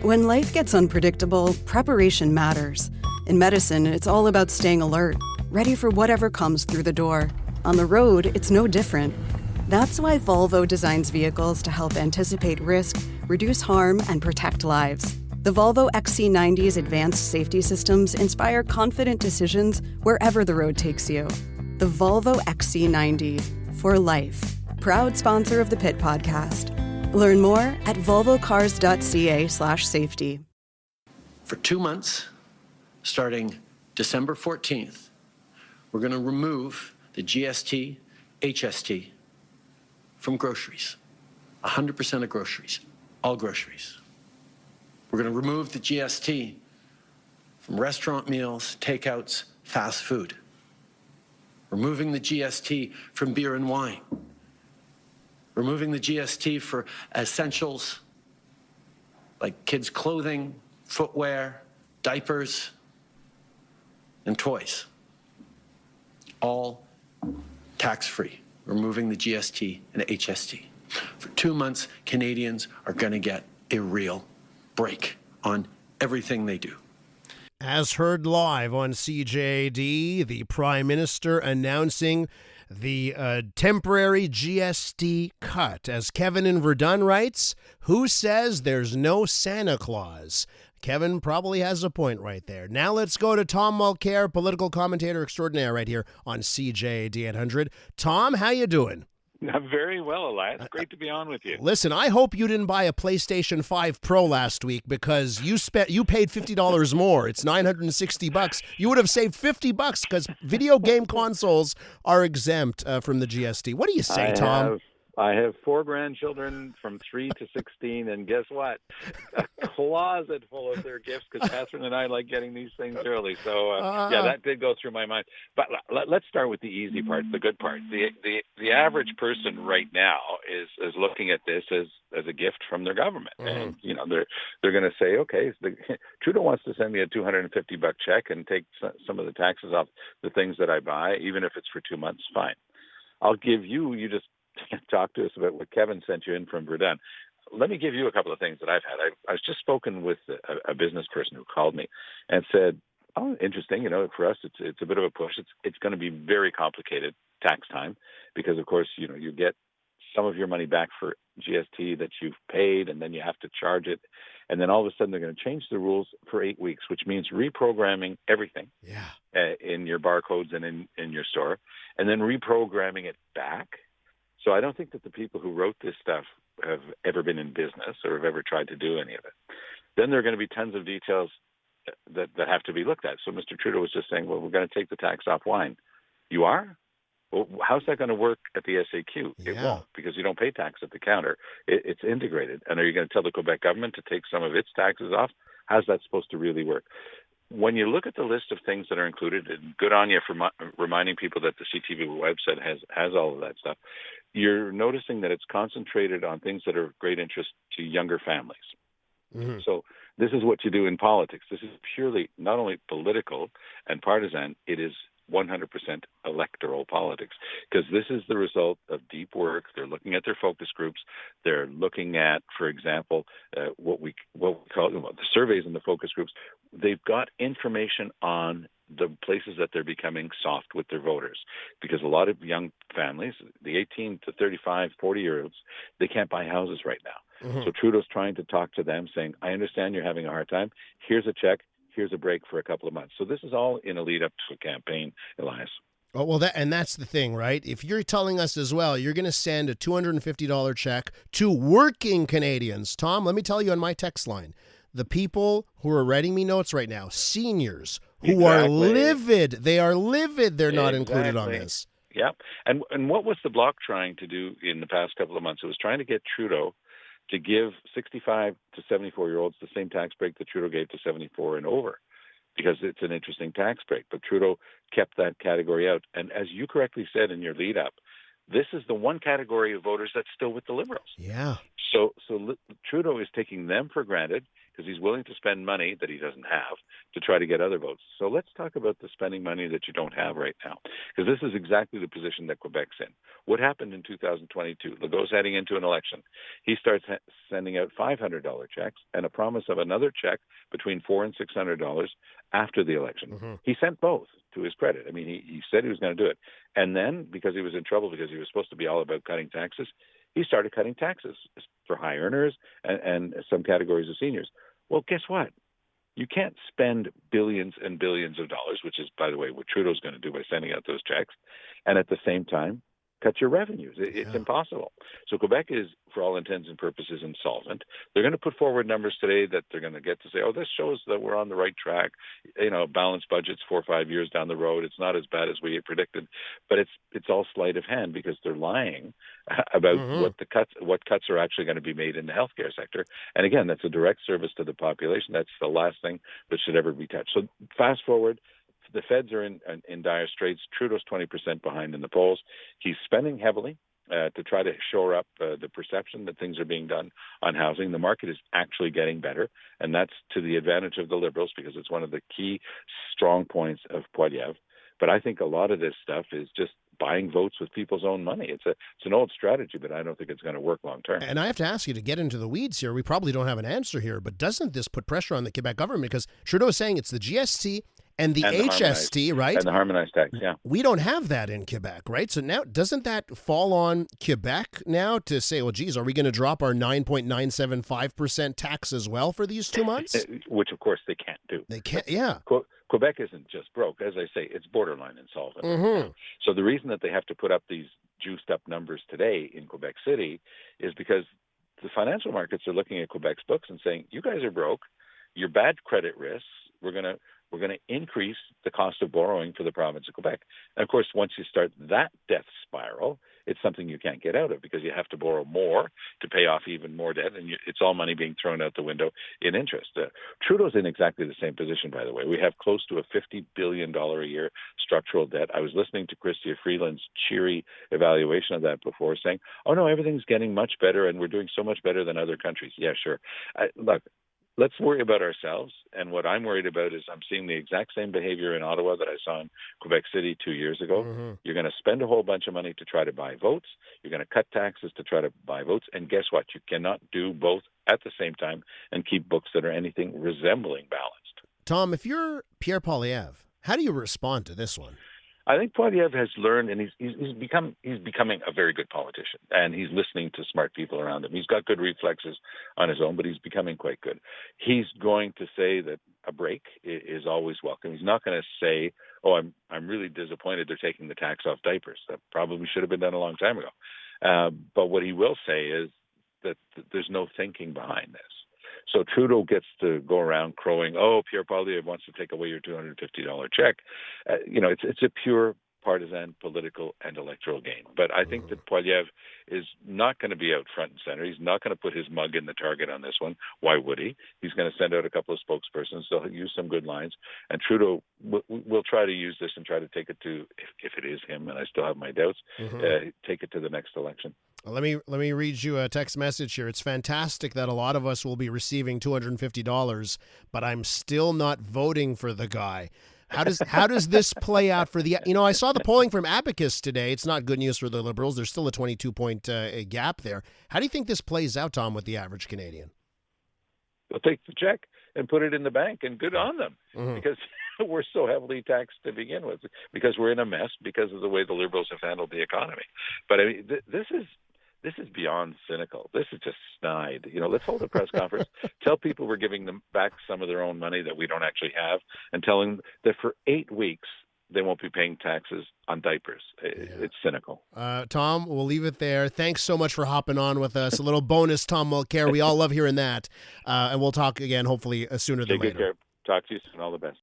When life gets unpredictable, preparation matters. In medicine, it's all about staying alert, ready for whatever comes through the door. On the road, it's no different. That's why Volvo designs vehicles to help anticipate risk, reduce harm, and protect lives. The Volvo XC90's advanced safety systems inspire confident decisions wherever the road takes you. The Volvo XC90, for life. Proud sponsor of the Pit Podcast. Learn more at volvocars.ca/safety. For 2 months, starting December 14th, we're going to remove the GST, HST from groceries. 100% of groceries, all groceries. We're going to remove the GST from restaurant meals, takeouts, fast food. Removing the GST from beer and wine. Removing the GST for essentials like kids' clothing, footwear, diapers, and toys. All tax-free. Removing the GST and HST. For 2 months, Canadians are going to get a real break on everything they do. As heard live on CJD, the Prime Minister announcing the temporary GST cut. As Kevin in Verdun writes, who says there's no Santa Claus? Kevin probably has a point right there. Now let's go to Tom Mulcair, political commentator extraordinaire right here on CJD 800. Tom, how you doing? I'm very well, Elias. Great to be on with you. Listen, I hope you didn't buy a PlayStation 5 Pro last week because you paid $50 more. It's $960. You would have saved $50 because video game consoles are exempt from the GST. What do you say, Tom? I have 4 grandchildren from 3 to 16, and guess what? A closet full of their gifts because Catherine and I like getting these things early. So, yeah, that did go through my mind. But let's start with the easy part, the good part. The average person right now is looking at this as a gift from their government. And, you know, they're going to say, okay, Trudeau wants to send me a $250 check and take some of the taxes off the things that I buy, even if it's for 2 months, fine. I'll give you just talk to us about what Kevin sent you in from Verdun. Let me give you a couple of things that I've had. I was just spoken with a business person who called me and said, oh, interesting, you know, for us it's a bit of a push. It's going to be very complicated tax time because, of course, you know, you get some of your money back for GST that you've paid, and then you have to charge it. And then all of a sudden they're going to change the rules for 8 weeks, which means reprogramming everything in your barcodes and in your store, and then reprogramming it back. So I don't think that the people who wrote this stuff have ever been in business or have ever tried to do any of it. Then there are going to be tons of details that have to be looked at. So Mr. Trudeau was just saying, well, we're going to take the tax off wine. You are? Well, how's that going to work at the SAQ? It won't, because you don't pay tax at the counter. It's integrated. And are you going to tell the Quebec government to take some of its taxes off? How's that supposed to really work? When you look at the list of things that are included, and good on you for reminding people that the CTV website has all of that stuff, you're noticing that it's concentrated on things that are of great interest to younger families. Mm-hmm. So this is what you do in politics. This is purely not only political and partisan, it is 100% electoral politics, because this is the result of deep work. They're looking at their focus groups. They're looking at, for example, what we call the surveys and the focus groups. They've got information on the places that they're becoming soft with their voters, because a lot of young families, the 18 to 35, 40-year-olds, they can't buy houses right now. Mm-hmm. So Trudeau's trying to talk to them, saying, I understand you're having a hard time. Here's a check. Here's a break for a couple of months. So this is all in a lead up to a campaign, Elias. Oh, well, that's the thing, right? If you're telling us as well, you're going to send a $250 check to working Canadians. Tom, let me tell you on my text line, the people who are writing me notes right now, seniors who are livid. They are livid. They're not included on this. Yeah. And what was the Bloc trying to do in the past couple of months? It was trying to get Trudeau to give 65 to 74-year-olds the same tax break that Trudeau gave to 74 and over, because it's an interesting tax break. But Trudeau kept that category out. And as you correctly said in your lead-up, this is the one category of voters that's still with the Liberals. Yeah. Trudeau is taking them for granted because he's willing to spend money that he doesn't have to try to get other votes. So let's talk about the spending money that you don't have right now, because this is exactly the position that Quebec's in. What happened in 2022? Legault's heading into an election. He starts sending out $500 checks and a promise of another check between $400 and $600 after the election. Mm-hmm. He sent both, to his credit. I mean, he said he was going to do it. And then, because he was in trouble because he was supposed to be all about cutting taxes, he started cutting taxes for high earners and some categories of seniors. Well, guess what? You can't spend billions and billions of dollars, which is, by the way, what Trudeau's going to do by sending out those checks, and at the same time cut your revenues. It's impossible. So Quebec is, for all intents and purposes, insolvent. They're going to put forward numbers today that they're going to get to say, oh, this shows that we're on the right track. Balanced budgets 4 or 5 years down the road. It's not as bad as we had predicted, but it's all sleight of hand because they're lying about what cuts are actually going to be made in the healthcare sector. And again, that's a direct service to the population. That's the last thing that should ever be touched. So fast forward. The feds are in dire straits. Trudeau's 20% behind in the polls. He's spending heavily to try to shore up the perception that things are being done on housing. The market is actually getting better, and that's to the advantage of the Liberals because it's one of the key strong points of Poilievre. But I think a lot of this stuff is just buying votes with people's own money. It's an old strategy, but I don't think it's going to work long term. And I have to ask you to get into the weeds here. We probably don't have an answer here, but doesn't this put pressure on the Quebec government? Because Trudeau is saying it's the GST and the HST, right? And the harmonized tax, yeah. We don't have that in Quebec, right? So now, doesn't that fall on Quebec now to say, well, geez, are we going to drop our 9.975% tax as well for these 2 months? Which, of course, they can't do. They can't, yeah. Quebec isn't just broke. As I say, it's borderline insolvent. Mm-hmm. So the reason that they have to put up these juiced up numbers today in Quebec City is because the financial markets are looking at Quebec's books and saying, you guys are broke, you're bad credit risks, we're going to increase the cost of borrowing for the province of Quebec. And of course, once you start that death spiral, it's something you can't get out of because you have to borrow more to pay off even more debt, and it's all money being thrown out the window in interest. Trudeau's in exactly the same position, by the way. We have close to a $50 billion a year structural debt. I was listening to Chrystia Freeland's cheery evaluation of that before, saying, oh, no, everything's getting much better, and we're doing so much better than other countries. Yeah, sure. Look, let's worry about ourselves. And what I'm worried about is I'm seeing the exact same behavior in Ottawa that I saw in Quebec City 2 years ago. Mm-hmm. You're going to spend a whole bunch of money to try to buy votes. You're going to cut taxes to try to buy votes. And guess what? You cannot do both at the same time and keep books that are anything resembling balanced. Tom, if you're Pierre Poilievre, how do you respond to this one? I think Poilievre has learned, and he's becoming a very good politician, and he's listening to smart people around him. He's got good reflexes on his own, but he's becoming quite good. He's going to say that a break is always welcome. He's not going to say, "Oh, I'm really disappointed they're taking the tax off diapers. That probably should have been done a long time ago." But what he will say is that there's no thinking behind this. So Trudeau gets to go around crowing, oh, Pierre Poilievre wants to take away your $250 check. It's a pure partisan political and electoral game. But I think that Poilievre is not going to be out front and center. He's not going to put his mug in the target on this one. Why would he? He's going to send out a couple of spokespersons. They'll use some good lines. And Trudeau will try to use this and try to take it to, if it is him, and I still have my doubts, take it to the next election. Let me read you a text message here. It's fantastic that a lot of us will be receiving $250, but I'm still not voting for the guy. How does this play out for the? I saw the polling from Abacus today. It's not good news for the Liberals. There's still a 22-point gap there. How do you think this plays out, Tom, with the average Canadian? They'll take the check and put it in the bank, and good on them, because we're so heavily taxed to begin with, because we're in a mess because of the way the Liberals have handled the economy. But I mean, this is beyond cynical. This is just snide. Let's hold a press conference, tell people we're giving them back some of their own money that we don't actually have, and tell them that for 8 weeks they won't be paying taxes on diapers. It's cynical. Tom, we'll leave it there. Thanks so much for hopping on with us. A little bonus, Tom Mulcair. We all love hearing that. And we'll talk again, hopefully, sooner than later. Take good care. Talk to you soon. All the best.